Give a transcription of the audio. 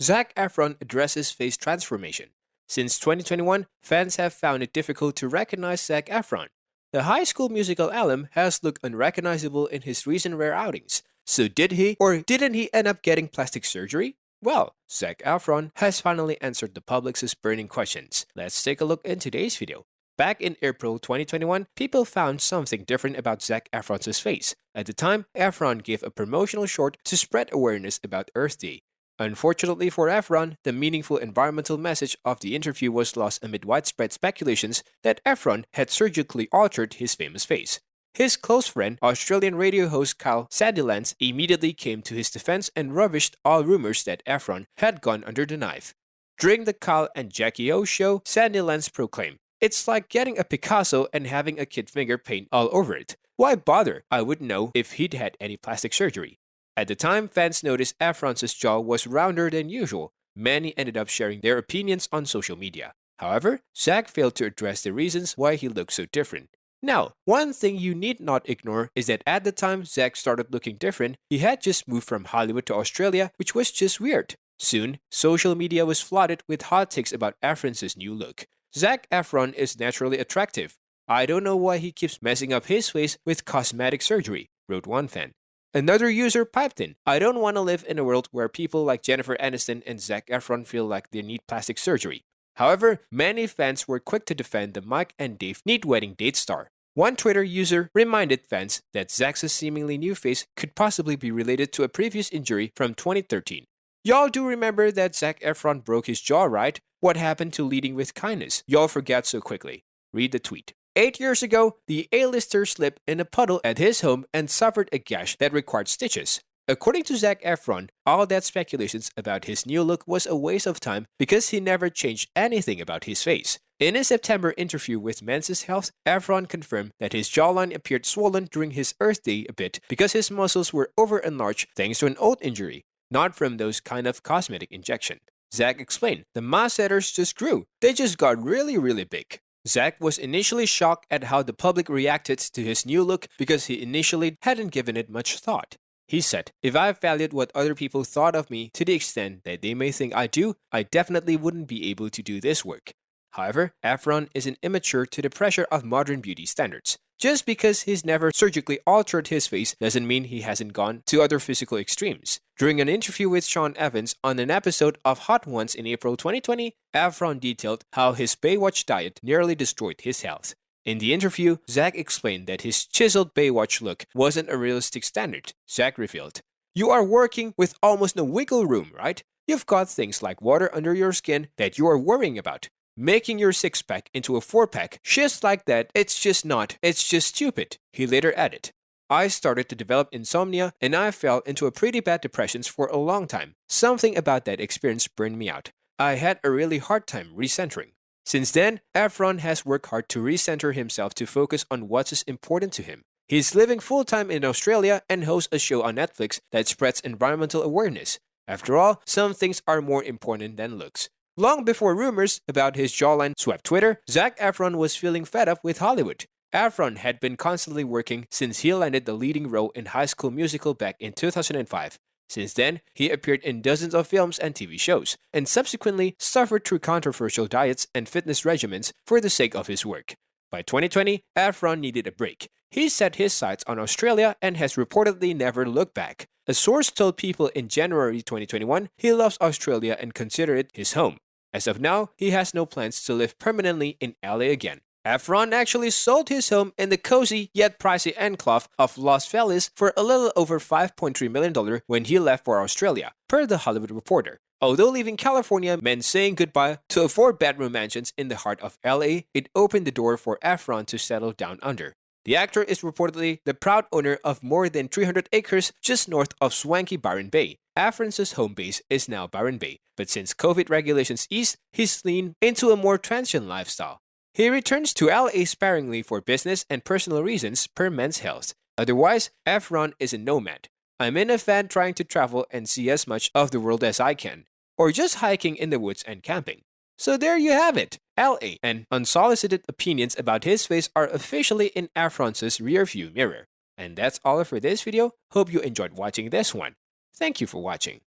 Zac Efron addresses face transformation. Since 2021, fans have found it difficult to recognize Zac Efron. The High School Musical alum has looked unrecognizable in his recent rare outings. So did he or didn't he end up getting plastic surgery? Well, Zac Efron has finally answered the public's burning questions. Let's take a look in today's video. Back in April 2021, people found something different about Zac Efron's face. At the time, Efron gave a promotional short to spread awareness about Earth Day. Unfortunately for Efron, the meaningful environmental message of the interview was lost amid widespread speculations that Efron had surgically altered his famous face. His close friend, Australian radio host Kyle Sandilands, immediately came to his defense and rubbished all rumors that Efron had gone under the knife. During the Kyle and Jackie O show, Sandilands proclaimed, "It's like getting a Picasso and having a kid finger paint all over it. Why bother? I wouldn't know if he'd had any plastic surgery." At the time, fans noticed Efron's jaw was rounder than usual. Many ended up sharing their opinions on social media. However, Zac failed to address the reasons why he looked so different. Now, one thing you need not ignore is that at the time Zac started looking different, he had just moved from Hollywood to Australia, which was just weird. Soon, social media was flooded with hot takes about Efron's new look. Zac Efron is naturally attractive. I don't know why he keeps messing up his face with cosmetic surgery, wrote one fan. Another user piped in, "I don't want to live in a world where people like Jennifer Aniston and Zac Efron feel like they need plastic surgery." However, many fans were quick to defend the Mike and Dave need wedding date star. One Twitter user reminded fans that Zac's seemingly new face could possibly be related to a previous injury from 2013. Y'all do remember that Zac Efron broke his jaw, right? What happened to leading with kindness? Y'all forget so quickly. Read the tweet. 8 years ago, the A-lister slipped in a puddle at his home and suffered a gash that required stitches. According to Zac Efron, all that speculations about his new look was a waste of time because he never changed anything about his face. In a September interview with Men's Health, Efron confirmed that his jawline appeared swollen during his Earth Day a bit because his muscles were over-enlarged thanks to an old injury, not from those kind of cosmetic injection. Zac explained, "The massetters just grew. They just got really big." Zac was initially shocked at how the public reacted to his new look because he initially hadn't given it much thought. He said, "If I valued what other people thought of me to the extent that they may think I do, I definitely wouldn't be able to do this work." However, Efron isn't immature to the pressure of modern beauty standards. Just because he's never surgically altered his face doesn't mean he hasn't gone to other physical extremes. During an interview with Sean Evans on an episode of Hot Ones in April 2020, Efron detailed how his Baywatch diet nearly destroyed his health. In the interview, Zac explained that his chiseled Baywatch look wasn't a realistic standard. Zac revealed, "You are working with almost no wiggle room, right? You've got things like water under your skin that you are worrying about. Making your six-pack into a four-pack, just like that, it's just stupid," he later added. "I started to develop insomnia and I fell into a pretty bad depression for a long time. Something about that experience burned me out. I had a really hard time recentering." Since then, Efron has worked hard to recenter himself to focus on what's important to him. He's living full-time in Australia and hosts a show on Netflix that spreads environmental awareness. After all, some things are more important than looks. Long before rumors about his jawline swept Twitter, Zac Efron was feeling fed up with Hollywood. Efron had been constantly working since he landed the leading role in High School Musical back in 2005. Since then, he appeared in dozens of films and TV shows, and subsequently suffered through controversial diets and fitness regimens for the sake of his work. By 2020, Efron needed a break. He set his sights on Australia and has reportedly never looked back. A source told People in January 2021 he loves Australia and considered it his home. As of now, he has no plans to live permanently in LA again. Efron actually sold his home in the cozy yet pricey enclave of Los Feliz for a little over $5.3 million when he left for Australia, per The Hollywood Reporter. Although leaving California meant saying goodbye to a 4-bedroom mansions in the heart of LA, it opened the door for Efron to settle down under. The actor is reportedly the proud owner of more than 300 acres just north of swanky Byron Bay. Efron's home base is now Byron Bay, but since COVID regulations eased, he's leaned into a more transient lifestyle. He returns to LA sparingly for business and personal reasons per Men's Health. Otherwise, Efron is a nomad. "I'm in a van trying to travel and see as much of the world as I can, or just hiking in the woods and camping." So there you have it. LA and unsolicited opinions about his face are officially in Efron's rearview mirror. And that's all for this video. Hope you enjoyed watching this one. Thank you for watching.